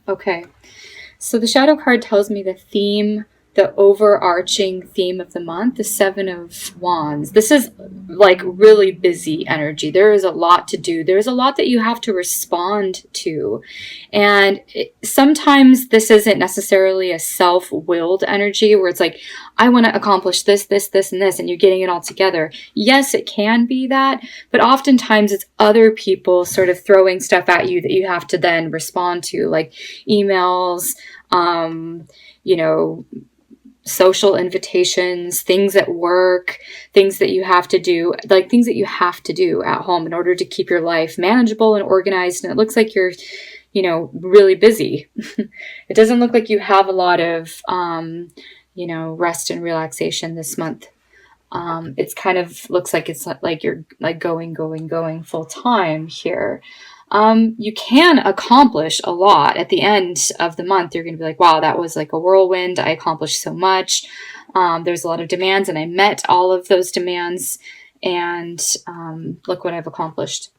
Okay. So the shadow card tells me the overarching theme of the month, the Seven of Wands. This is like really busy energy. There is a lot to do. There's a lot that you have to respond to. And sometimes this isn't necessarily a self-willed energy where it's like, I want to accomplish this, this, this, and this, and you're getting it all together. Yes, it can be that, but oftentimes it's other people sort of throwing stuff at you that you have to then respond to, like emails, you know, social invitations, things at work, things that you have to do, like things that you have to do at home in order to keep your life manageable and organized. And it looks like you're, really busy. It doesn't look like you have a lot of, rest and relaxation this month. It's kind of looks like it's like you're like going full time here. You can accomplish a lot at the end of the month. You're going to be like, wow, that was like a whirlwind. I accomplished so much. There's a lot of demands and I met all of those demands, and look what I've accomplished.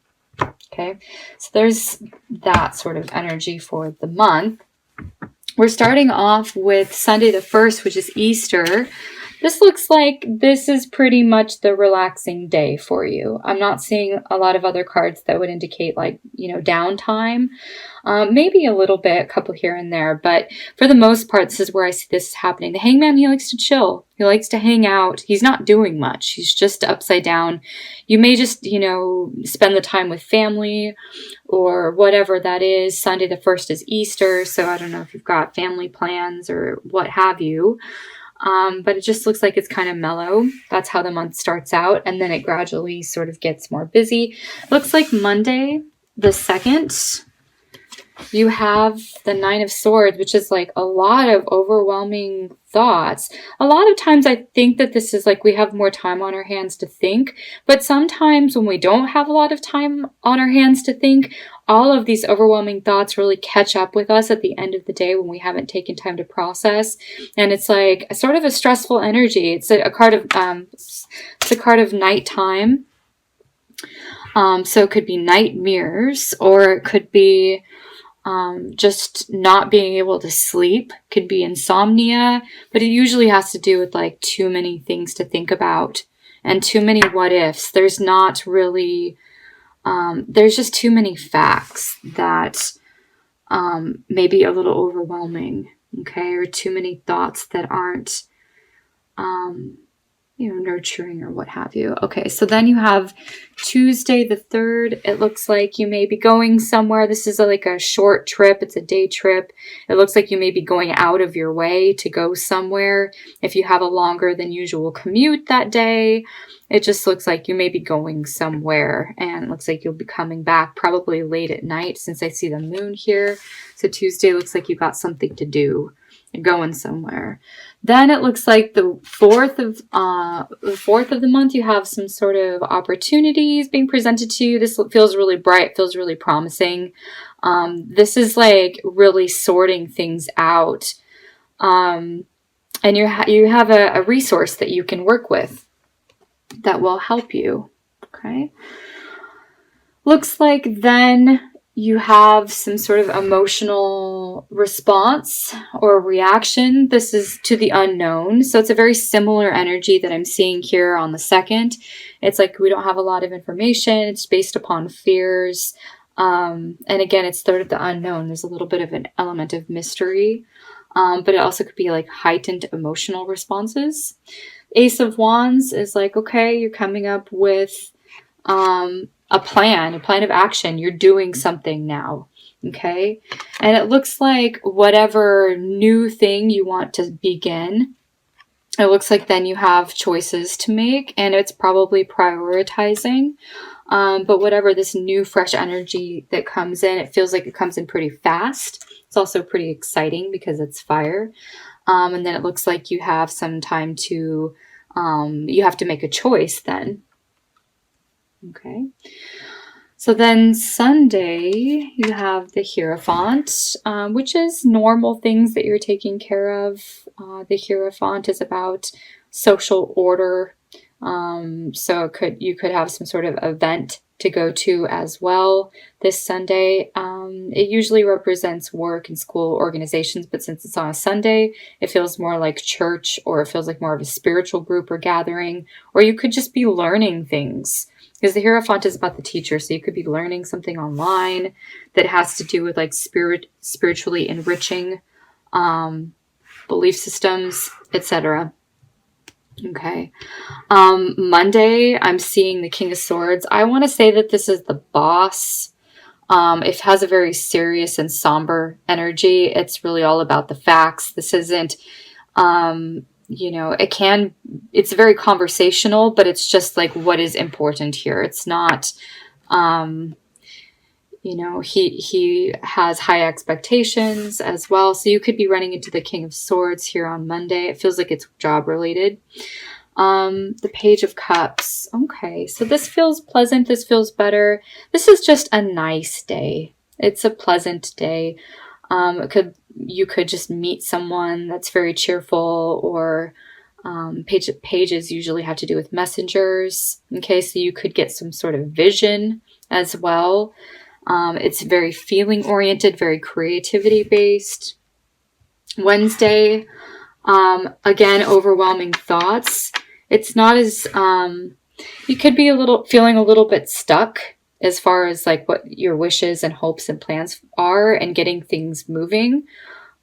Okay. So there's that sort of energy for the month. We're starting off with Sunday the 1st, which is Easter. This looks like this is pretty much the relaxing day for you. I'm not seeing a lot of other cards that would indicate like, downtime. Maybe a little bit, a couple here and there, but for the most part, this is where I see this happening. The Hangman, he likes to chill. He likes to hang out. He's not doing much. He's just upside down. You may just, spend the time with family or whatever that is. Sunday the 1st is Easter, so I don't know if you've got family plans or what have you. But it just looks like it's kind of mellow. That's how the month starts out, and then it gradually sort of gets more busy. Looks like Monday the 2nd, you have the Nine of Swords, which is like a lot of overwhelming thoughts. A lot of times I think that this is like we have more time on our hands to think, but sometimes when we don't have a lot of time on our hands to think, all of these overwhelming thoughts really catch up with us at the end of the day when we haven't taken time to process. And it's like a sort of a stressful energy. It's a card of nighttime. So it could be nightmares, or it could be just not being able to sleep, could be insomnia, but it usually has to do with like too many things to think about and too many what ifs. There's not really, there's just too many facts that may be a little overwhelming, okay, or too many thoughts that aren't, nurturing or what have you. Okay, so then you have Tuesday the 3rd. It looks like you may be going somewhere. This is like a short trip. It's a day trip. It looks like you may be going out of your way to go somewhere. If you have a longer than usual commute that day, it just looks like you may be going somewhere, and it looks like you'll be coming back probably late at night since I see the moon here. So Tuesday looks like you got something to do. You're going somewhere. Then it looks like the 4th of the month, you have some sort of opportunities being presented to you. This feels really bright, feels really promising. This is like really sorting things out. And you have a resource that you can work with that will help you. Okay. Looks like then you have some sort of emotional response or reaction. This is to the unknown. So it's a very similar energy that I'm seeing here on the 2nd. It's like we don't have a lot of information. It's based upon fears. And again, it's sort of the unknown. There's a little bit of an element of mystery. But it also could be like heightened emotional responses. Ace of Wands is like, okay, you're coming up with a plan of action. You're doing something now, okay? And it looks like whatever new thing you want to begin, it looks like then you have choices to make, and it's probably prioritizing. But whatever this new fresh energy that comes in, it feels like it comes in pretty fast. It's also pretty exciting because it's fire. And then it looks like you have some time to, you have to make a choice then. Okay. So then Sunday, you have the Hierophant, which is normal things that you're taking care of. The Hierophant is about social order. So you could have some sort of event to go to as well this Sunday. It usually represents work and school organizations, but since it's on a Sunday, it feels more like church, or it feels like more of a spiritual group or gathering, or you could just be learning things. Because the Hierophant is about the teacher, so you could be learning something online that has to do with like spiritually enriching belief systems, etc. Okay. Monday, I'm seeing the King of Swords. I want to say that this is the boss. It has a very serious and somber energy. It's really all about the facts. This isn't, it's very conversational, but it's just like what is important here. It's not, he has high expectations as well. So you could be running into the King of Swords here on Monday. It feels like it's job related. The Page of Cups. Okay, so this feels pleasant. This feels better. This is just a nice day. It's a pleasant day. You could just meet someone that's very cheerful, or pages usually have to do with messengers. Okay, so you could get some sort of vision as well. It's very feeling oriented, very creativity based. Wednesday, again, overwhelming thoughts. It's not as, you could be feeling a little bit stuck as far as like what your wishes and hopes and plans are and getting things moving.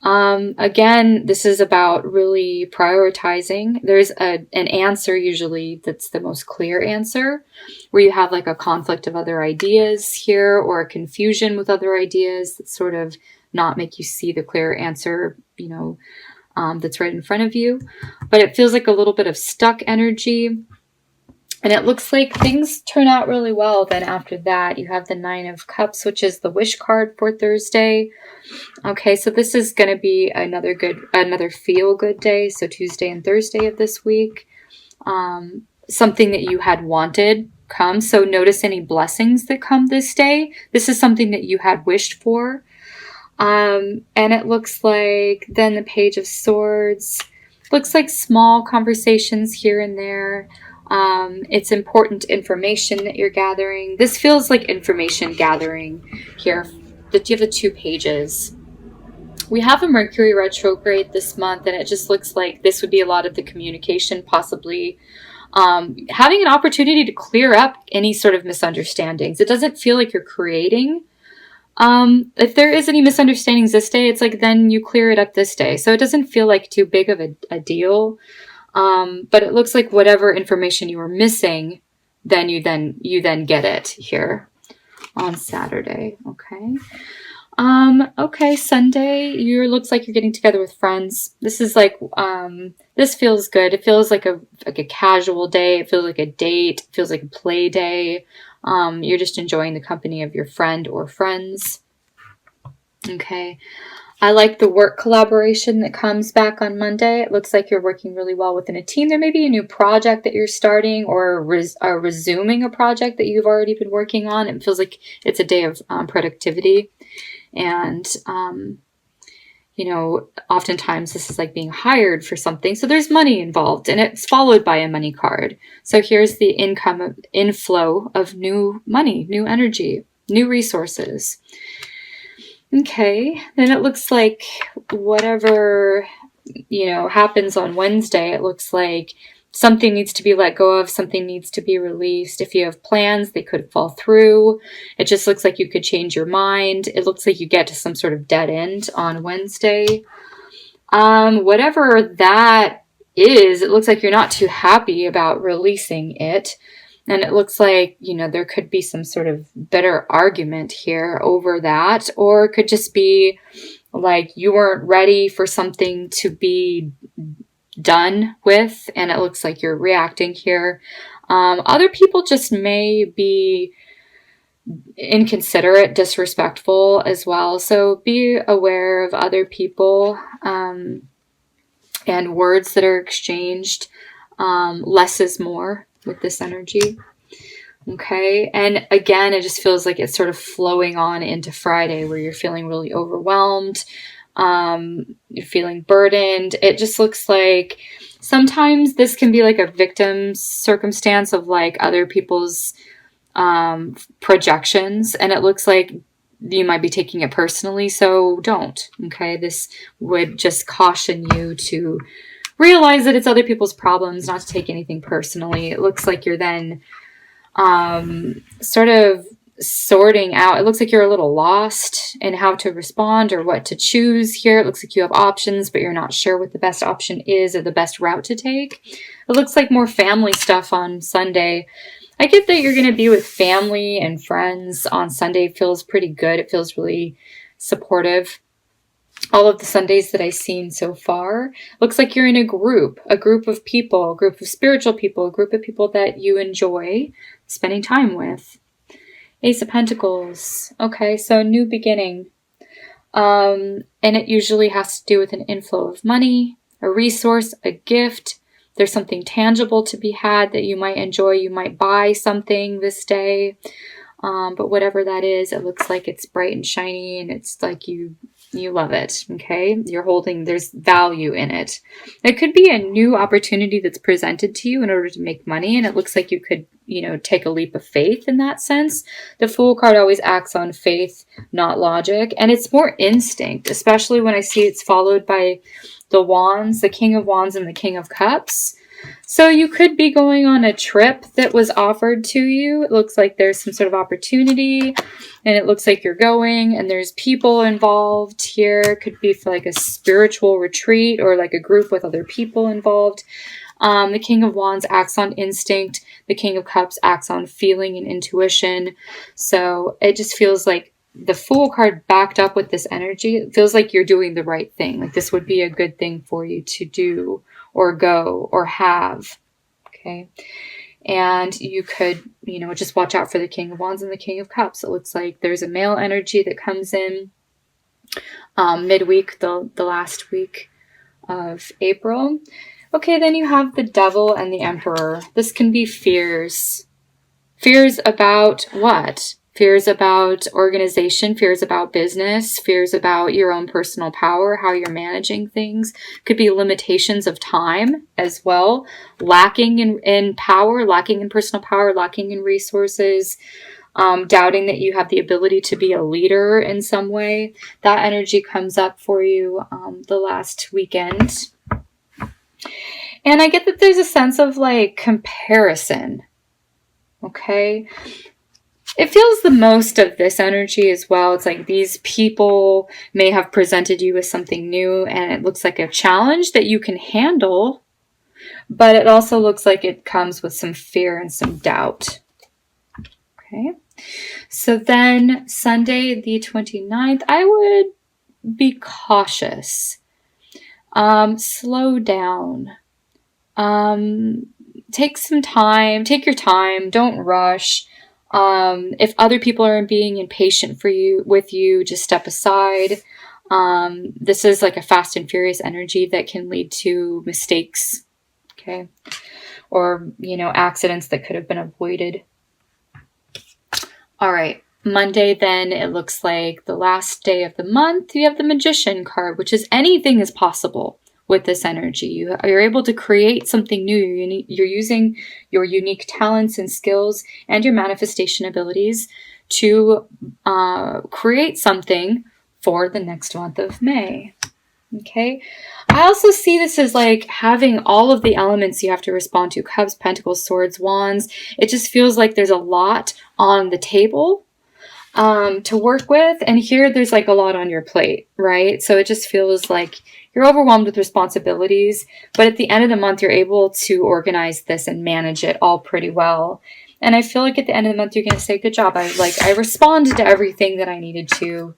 Again, this is about really prioritizing. There's an answer usually that's the most clear answer, where you have like a conflict of other ideas here, or a confusion with other ideas that sort of not make you see the clear answer, that's right in front of you. But it feels like a little bit of stuck energy. And it looks like things turn out really well. Then after that, you have the Nine of Cups, which is the wish card for Thursday. Okay, so this is going to be another feel-good day. So Tuesday and Thursday of this week. Something that you had wanted comes. So notice any blessings that come this day. This is something that you had wished for. And it looks like then the Page of Swords. Looks like small conversations here and there. It's important information that you're gathering. This feels like information gathering here. You have the 2 pages. We have a Mercury retrograde this month, and it just looks like this would be a lot of the communication, possibly having an opportunity to clear up any sort of misunderstandings. It doesn't feel like you're creating. If there is any misunderstandings this day, it's like then you clear it up this day. So it doesn't feel like too big of a deal. But it looks like whatever information you were missing, then you get it here on Saturday. Okay. Okay, Sunday, looks like you're getting together with friends. This is like, this feels good. It feels like a casual day. It feels like a date. It feels like a play day. You're just enjoying the company of your friend or friends. Okay. I like the work collaboration that comes back on Monday. It looks like you're working really well within a team. There may be a new project that you're starting, or resuming a project that you've already been working on. It feels like it's a day of productivity. And, oftentimes this is like being hired for something. So there's money involved, and it's followed by a money card. So here's the inflow of new money, new energy, new resources. Okay, then it looks like whatever, happens on Wednesday, it looks like something needs to be let go of, something needs to be released. If you have plans, they could fall through. It just looks like you could change your mind. It looks like you get to some sort of dead end on Wednesday. Whatever that is, it looks like you're not too happy about releasing it. And it looks like, there could be some sort of bitter argument here over that. Or it could just be like you weren't ready for something to be done with. And it looks like you're reacting here. Other people just may be inconsiderate, disrespectful as well. So be aware of other people and words that are exchanged. Less is more with this energy. Okay. And again, it just feels like it's sort of flowing on into Friday, where you're feeling really overwhelmed. You're feeling burdened. It just looks like sometimes this can be like a victim's circumstance of like other people's projections, and it looks like you might be taking it personally, so don't. Okay, this would just caution you to realize that it's other people's problems, not to take anything personally. It looks like you're then sort of sorting out. It looks like you're a little lost in how to respond or what to choose here. It looks like you have options, but you're not sure what the best option is or the best route to take. It looks like more family stuff on Sunday. I get that you're going to be with family and friends on Sunday. It feels pretty good. It feels really supportive. All of the Sundays that I've seen so far, looks like you're in a group of people, a group of spiritual people, a group of people that you enjoy spending time with. Ace of Pentacles. Okay, so new beginning. And it usually has to do with an inflow of money, a resource, a gift. There's something tangible to be had that you might enjoy. You might buy something this day. But whatever that is, it looks like it's bright and shiny, and it's like you love it. Okay, there's value in it. It could be a new opportunity that's presented to you in order to make money, and it looks like you could, take a leap of faith in that sense. The Fool card always acts on faith, not logic, and it's more instinct, especially when I see it's followed by the Wands, the King of Wands and the King of Cups. So you could be going on a trip that was offered to you. It looks like there's some sort of opportunity, and it looks like you're going, and there's people involved here. It could be for like a spiritual retreat or like a group with other people involved. The King of Wands acts on instinct. The King of Cups acts on feeling and intuition. So it just feels like the Fool card backed up with this energy. It feels like you're doing the right thing. Like this would be a good thing for you to do or go or have. Okay. And you could, just watch out for the King of Wands and the King of Cups. It looks like there's a male energy that comes in midweek, the last week of April. Okay, then you have the Devil and the Emperor. This can be fears. Fears about what? Fears about organization, fears about business, fears about your own personal power, how you're managing things. Could be limitations of time as well. Lacking in power, lacking in personal power, lacking in resources. Doubting that you have the ability to be a leader in some way. That energy comes up for you the last weekend. And I get that there's a sense of like comparison. Okay. It feels the most of this energy as well. It's like these people may have presented you with something new, and it looks like a challenge that you can handle, but it also looks like it comes with some fear and some doubt. Okay. So then Sunday the 29th, I would be cautious. Slow down. Take some time. Take your time. Don't rush. If other people are being impatient with you, just step aside. This is like a fast and furious energy that can lead to mistakes. Okay. Or, accidents that could have been avoided. All right. Monday, then, it looks like the last day of the month, you have the Magician card, which is anything is possible with this energy. You're able to create something new. You're using your unique talents and skills and your manifestation abilities to create something for the next month of May. Okay. I also see this as like having all of the elements you have to respond to. Cups, Pentacles, Swords, Wands. It just feels like there's a lot on the table to work with. And here there's like a lot on your plate, right? So it just feels like you're overwhelmed with responsibilities. But at the end of the month, you're able to organize this and manage it all pretty well. And I feel like at the end of the month, you're going to say, good job. I responded to everything that I needed to.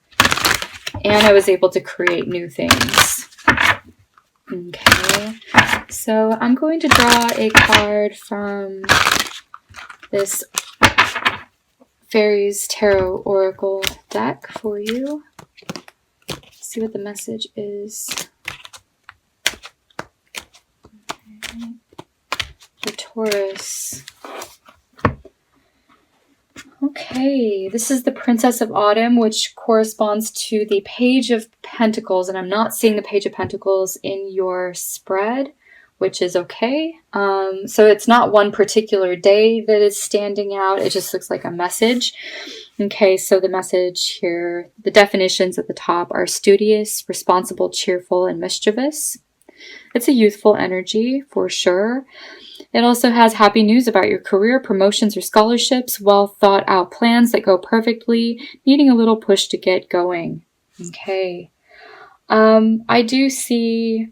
And I was able to create new things. Okay. So I'm going to draw a card from this Fairies Tarot Oracle deck for you. Let's see what the message is. Okay. The Taurus. Okay, this is the Princess of Autumn, which corresponds to the Page of Pentacles, and I'm not seeing the Page of Pentacles in your spread. which is okay. So it's not one particular day that is standing out. It just looks like a message. Okay, so the message here, the definitions at the top are studious, responsible, cheerful, and mischievous. It's a youthful energy for sure. It also has happy news about your career, promotions, or scholarships, well thought out plans that go perfectly, needing a little push to get going. Okay. I do see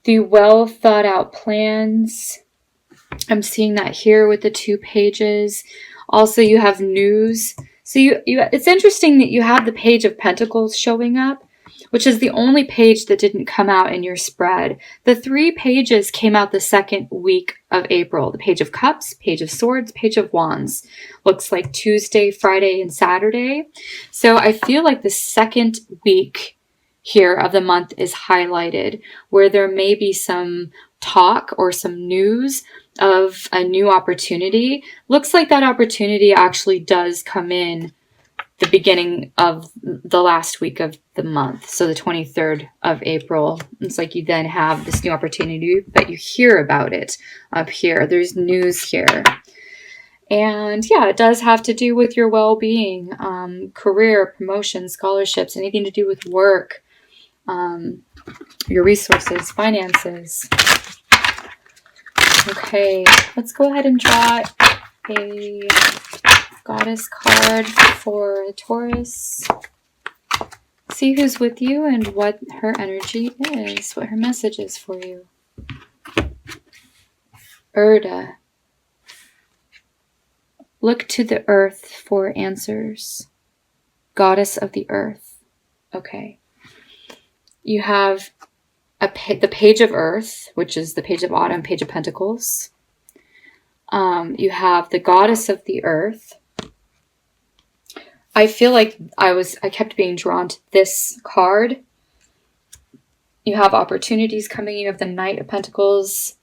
the well thought out plans. I'm seeing that here with the 2 pages. Also, you have news. So it's interesting that you have the Page of Pentacles showing up, which is the only page that didn't come out in your spread. The 3 pages came out the second week of April. The Page of Cups, Page of Swords, Page of Wands. Looks like Tuesday, Friday, and Saturday. So I feel like the second week here of the month is highlighted, where there may be some talk or some news of a new opportunity. Looks like that opportunity actually does come in the beginning of the last week of the month. So the 23rd of April. It's like you then have this new opportunity, but you hear about it up here. There's news here. And yeah, it does have to do with your well-being, career, promotion, scholarships, anything to do with work, your resources, finances. Okay, let's go ahead and draw a goddess card for Taurus. See who's with you and what her energy is, what her message is for you. Erda. Look to the earth for answers. Goddess of the earth. Okay. You have the Page of Earth, which is the Page of Autumn, Page of Pentacles. You have the Goddess of the Earth. I feel like I kept being drawn to this card. You have opportunities coming. You have the Knight of Pentacles,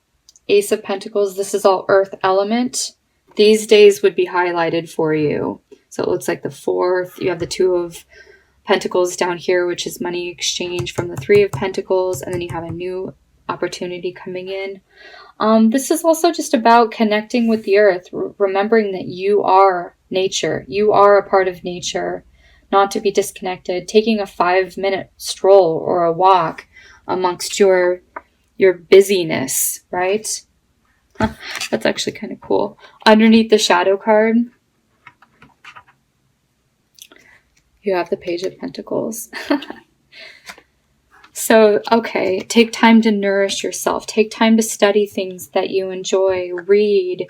Ace of Pentacles. This is all earth element. These days would be highlighted for you. So it looks like the 4th. You have the 2 of Pentacles down here, which is money exchange from the 3 of Pentacles. And then you have a new opportunity coming in. This is also just about connecting with the earth, remembering that you are nature. You are a part of nature, not to be disconnected. Taking a 5-minute stroll or a walk amongst your busyness, right? That's actually kind of cool. Underneath the shadow card, you have the Page of Pentacles. So, okay, take time to nourish yourself. Take time to study things that you enjoy. Read,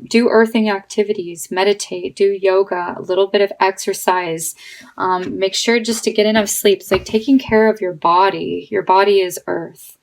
do earthing activities, meditate, do yoga, a little bit of exercise. Make sure just to get enough sleep. It's like taking care of your body. Your body is earth.